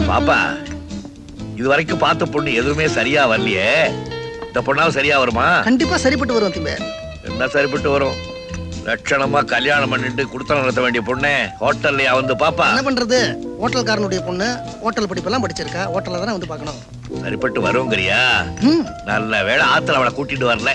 பாப்பா, இது வரைக்கும் பார்த்த பொண்ணு எதுவுமே சரியா வரலையே. இந்த பொண்ணாவும் சரியா வருமா? கண்டிப்பா சரிப்பட்டு வரும் திம்பே. என்ன சரிப்பட்டு வரும்? லட்சணமா கல்யாணம் பண்ணிட்டு குடுத்தனம் நடத்த வேண்டிய பொண்ணே ஹோட்டல்லையா வந்து பாப்பா? என்ன பண்றது, ஹோட்டல்காரனுடைய பொண்ணு ஹோட்டல் படிப்பெல்லாம் படிச்சிருக்கா, ஹோட்டல்ல தானே வந்து பார்க்கணும். சரிப்பட்டு வருங்கிறியா? நல்ல வேளை ஆத்துல அவளை கூட்டிட்டு வரல.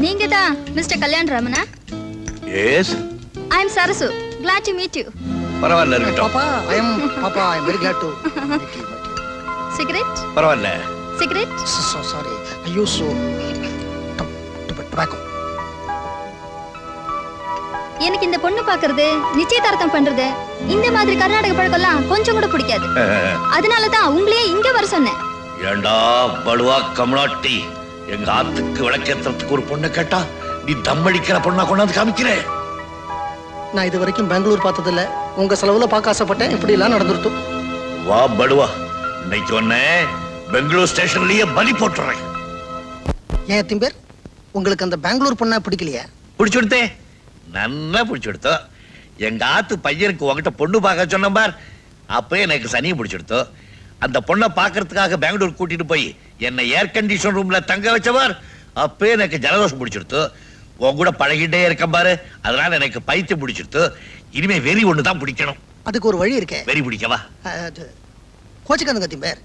நீங்க தான் மிஸ்டர் கல்யாண் ராமனா? Yes. I am Sarasu. Glad to meet you. பரவாயில்ல இருக்கட்டும். பாப்பா I am very glad to meet you. Cigarette? பரவாயில்ல. Cigarette? Sorry. I use tobacco. எனக்கு இந்த பொண்ணு பாக்குறது, நிச்சயதார்த்தம் பண்றது, இந்த மாதிரி கர்நாடக பழக்கம்லாம் கொஞ்சம் கூட பிடிக்காது. அதனால தான் உங்களையே இங்க வர சொன்னேன். ஏண்டா படுவா கமலாட்டி, எங்க ஆத்துக்கு விளக்கேற்றத்துக்கு ஒரு பொண்ணு கேட்டா நீ தம்மடிக்கிற பொண்ணா கொண்டாந்து காமிக்கிற. நான் இது வரைக்கும் பெங்களூர் பார்த்தது இல்ல, உங்க செலவுல பார்க்க ஆசைப்பட்டேன், இப்படி எல்லாம் நடந்துருத்து. வா படுவா, இன்னைக்கு ஒண்ணு பெங்களூர் ஸ்டேஷன்லயே பலி போட்டுறேன். ஏன் திம்பேர், உங்களுக்கு அந்த பெங்களூர் பொண்ணா பிடிக்கலையா? பிடிச்சுடுத்தே, நல்லா பிடிச்சுடுத்தோ. எங்க ஆத்து பையனுக்கு உங்ககிட்ட பொண்ணு பார்க்க சொன்ன பார், அப்ப எனக்கு சனியை பிடிச்சுடுத்தோ. அந்த பொண்ணை பாக்குறதுக்காக பெங்களூர் கூட்டிட்டு போய் என்னை ஏர் கண்டிஷன் ரூம்ல தங்க வச்சவார், அப்ப எனக்கு ஜலதோஷம் பிடிச்சிருத்து. உன் கூட பழகிட்டே இருக்க பாரு, அதனால எனக்கு பைத்தியம் பிடிச்சிருத்து. இனிமே வெறி ஒண்ணுதான் பிடிக்கணும். அதுக்கு ஒரு வழி இருக்கே. வெறி பிடிக்கவா? கோச்சுக்காதுங்க திம்பேர்,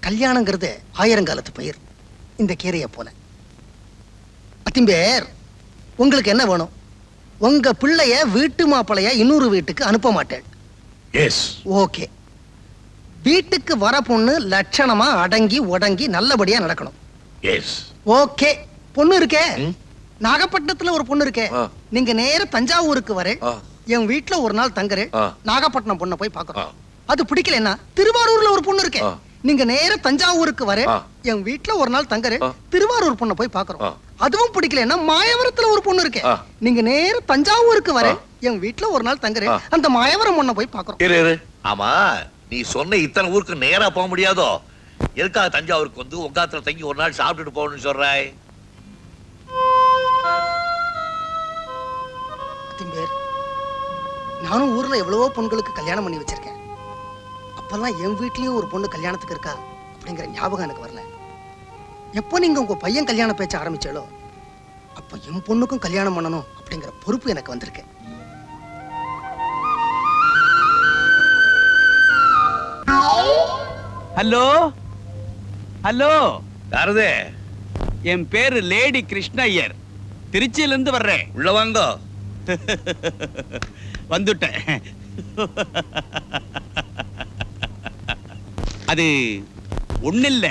கல்யாணங்கிறது ஆயிரங்காலத்து பயிர், இந்த கீரையை போல. திம்பேர், உங்களுக்கு என்ன வேணும்? உங்க பிள்ளைய வீட்டு மாப்பிளைய இன்னொரு வீட்டுக்கு அனுப்ப மாட்டேன். எஸ். ஓகே. வீட்டுக்கு வர பொண்ணு லட்சணமா அடங்கி உடங்கி நல்லபடியா நடக்கணும். எஸ். ஓகே. பொண்ணு இருக்கே, நாகப்பட்டினத்துல ஒரு பொண்ணு இருக்கே, நீங்க நேர தஞ்சாவூருக்கு வர என் வீட்டுல ஒரு நாள் தங்குற, நாகப்பட்டினம் பொண்ணை போய் பார்க்கறோம். அது பிடிக்கலன்னா திருவாரூர்ல ஒரு பொண்ணு இருக்கே, நீங்க நேர தஞ்சாவூருக்கு வர என் வீட்டுல ஒரு நாள் தங்குற, திருவாரூர் பொண்ணை போய் பார்க்கறோம். அதுவும் பிடிக்கலன்னா மாயவரத்துல ஒரு பொண்ணு இருக்கே, நீங்க நேர தஞ்சாவூருக்கு வர என் வீட்டுல ஒரு நாள் தங்குற, அந்த மாயவரம் பொண்ணை போய் பார்க்கறோம். ஆமா, நீ சொன்ன இத்தனை ஊருக்கு நேரா போக முடியாதோ? எதுக்காக தஞ்சாவூருக்கு வந்து உங்காத்துல தங்கி ஒரு நாள் சாப்பிட்டுட்டு போகணும்னு சொல்றாய்? நானும் ஊர்ல எவ்வளவோ பொண்களுக்கு கல்யாணம் பண்ணி வச்சிருக்கேன். அப்பெல்லாம் என் வீட்லயும் ஒரு பொண்ணு கல்யாணத்துக்கு இருக்கா அப்படிங்கிற ஞாபகம் எனக்கு வரல. எப்போ நீங்க உங்க பையன் கல்யாணம் பேச்ச ஆரம்பிச்சாலோ அப்ப என் பொண்ணுக்கும் கல்யாணம் பண்ணணும் அப்படிங்கிற பொறுப்பு எனக்கு வந்திருக்கு. ஹலோ ஹலோ, யாரது? என் பேரு லேடி கிருஷ்ணய்யர், திருச்சியில இருந்து வர்றேன். உள்ள வாங்க. வந்துட்டேன். அது ஒண்ணில்ல,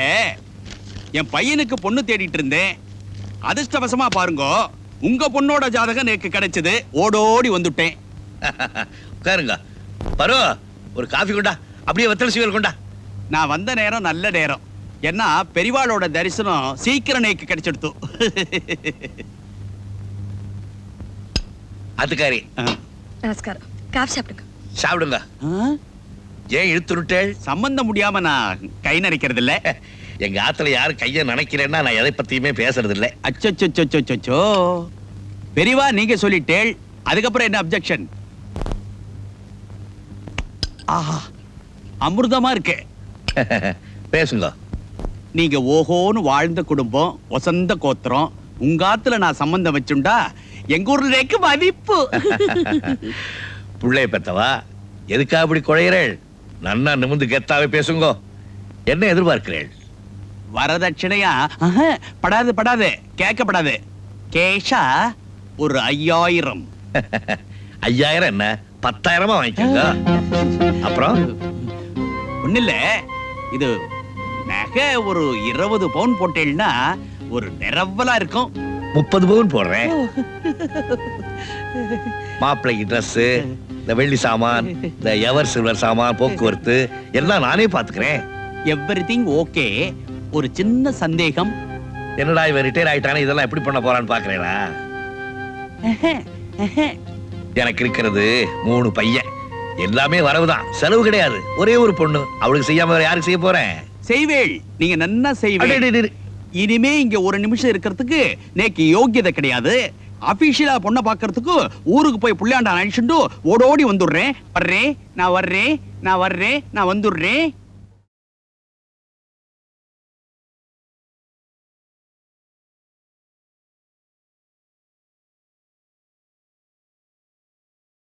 என் பையனுக்கு பொண்ணு தேடிட்டு இருந்தேன். அதிர்ஷ்டவசமா பாருங்க, உங்க பொண்ணோட ஜாதகம் எனக்கு கிடைச்சது. ஓடோடி வந்துட்டேன். உட்காருங்க. பரோ, ஒரு காஃபி கொண்டா, அப்படியே வெத்தலை சீவல் கொண்டா. நான் வந்த நேரம் நல்ல நேரம், ஏன்னா பெரிவாளோட தரிசனம் சீக்கிரம் எனக்கு கிடைச்சிடுத்து. அதுக்காரி நமஸ்காரம். காஃபி சாப்பிடுங்க. சாப்பிடுங்க. ஏன் இழுத்துட்டேள்? சம்பந்தம் முடியாம நான் கை நரைக்கிறது இல்ல. எங்க ஆத்துல யாரு கைய நினைக்கிறேன்னா நான் எதை பத்தியுமே பேசுறது இல்ல. அச்சோ, பெரியவா நீங்க சொல்லிட்டேள், அதுக்கப்புறம் என்ன அப்ஜெக்ஷன்? ஆஹா, அமிர்தமா இருக்கு. பேசுங்க. நீங்க ஓஹோன்னு வாழ்ந்த குடும்பம், வசந்த கோத்திரம், உங்க ஆத்துல நான் சம்பந்தம் வச்சுண்டா எங்க ஊர்ல மதிப்பு. புள்ளைய பெத்தவா, எதுக்கா அப்படி குழையிறேள்? நன்னா நிமிந்து கெத்தாவே பேசுங்க. என்ன எதிர்பார்க்கிறேள்? வரதட்சணையா? படாது, கேட்கப்படாது. கேஷா ஒரு 5000. 5000 என்ன 10,000 வாங்கிக்கோங்க. அப்புறம் ஒண்ணில்ல, இது நகை ஒரு 20 பவுன் போட்டேன்னா ஒரு நிரவலா இருக்கும். 30 பவுன் போடுறேன். மாப்பிள்ளைக்கு ட்ரெஸ், இந்த வெள்ளி சாமான், இந்த எவர் சில்வர் சாமான், போக்குவரத்து எல்லாம் நானே பாத்துக்கிறேன். Everything okay. ஒரு சின்ன சந்தேகம். என்னடா இவன் ரிட்டையர் ஆயிட்டானே, இதெல்லாம் எப்படி பண்ண போறான்னு பாக்குறேனா? எனக்கு இருக்கிறது 3 பையன், எல்லாமே வரவுதான், செலவு கிடையாது. ஒரே ஒரு பொண்ணு, அவளுக்கு செய்யாம வேற யாருக்கு செய்ய போறேன்? செய்வேள், நீங்க நன்னா செய்வேள். இனிமே இங்க ஒரு நிமிஷம் இருக்கிறதுக்கு நேக்கு யோக்கியதை கிடையாது. அபிஷியலா பொண்ணை பாக்குறதுக்கு ஊருக்கு போய் புள்ளையாண்டா அழிச்சுட்டு ஓடோடி வந்துடுறேன். வர்றேன், நான் வர்றேன், நான் வர்றேன், நான் வந்துடுறேன்.